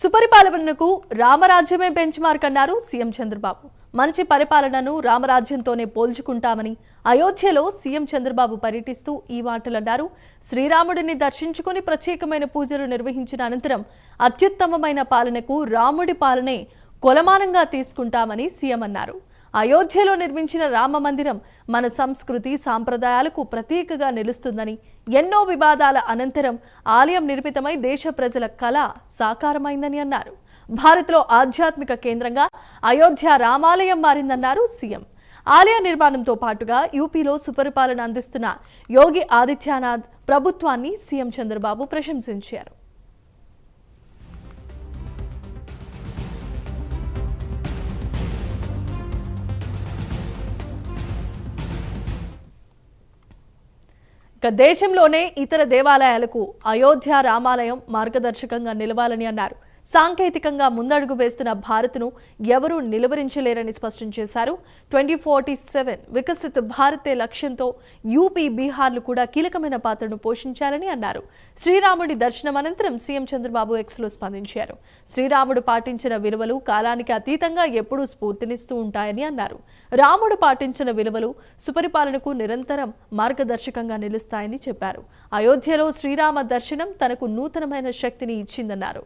సుపరిపాలనకు రామరాజ్యమే bench mark అన్నారు CM Chandrababu. మంచి పరిపాలనను రామరాజ్యంతోనే పోల్చుకుంటామని అయోధ్యలో సీఎం చంద్రబాబు పర్యటిస్తూ ఈ మాటలన్నారు. శ్రీరాముడిని దర్శించుకుని ప్రత్యేకమైన పూజలు నిర్వహించిన అనంతరం అత్యుత్తమమైన పాలనకు రాముడి పాలనే కొలమానంగా తీసుకుంటామని సీఎం అన్నారు. అయోధ్యలో నిర్మించిన రామ మందిరం మన సంస్కృతి సాంప్రదాయాలకు ప్రతీకగా నిలుస్తుందని, ఎన్నో వివాదాల అనంతరం ఆలయం నిర్మితమై దేశ ప్రజల కళ సాకారమైందని అన్నారు. భారత్లో ఆధ్యాత్మిక కేంద్రంగా అయోధ్య రామాలయం మారిందన్నారు సీఎం. ఆలయ నిర్మాణంతో పాటుగా యూపీలో సుపరిపాలన అందిస్తున్న యోగి ఆదిత్యనాథ్ ప్రభుత్వాన్ని సీఎం చంద్రబాబు ప్రశంసించారు. దేశంలోనే ఇతర దేవాలయాలకు అయోధ్య రామాలయం మార్గదర్శకంగా నిలవాలని అన్నారు. సాంకేతికంగా ముందడుగు వేస్తున్న భారత్ను ఎవరూ నిలువరించలేరని స్పష్టం చేశారు. 2047 వికసిత్ భారతే లక్ష్యంతో యూపీ, బీహార్లు కూడా కీలకమైన పాత్రను పోషించాలని అన్నారు. శ్రీరాముడి దర్శనం అనంతరం సీఎం చంద్రబాబు ఎక్స్లో స్పందించారు. శ్రీరాముడు పాటించిన విలువలు కాలానికి అతీతంగా ఎప్పుడూ స్ఫూర్తినిస్తూ ఉంటాయని అన్నారు. రాముడు పాటించిన విలువలు సుపరిపాలనకు నిరంతరం మార్గదర్శకంగా నిలుస్తాయని చెప్పారు. అయోధ్యలో శ్రీరామ దర్శనం తనకు నూతనమైన శక్తిని ఇచ్చిందన్నారు.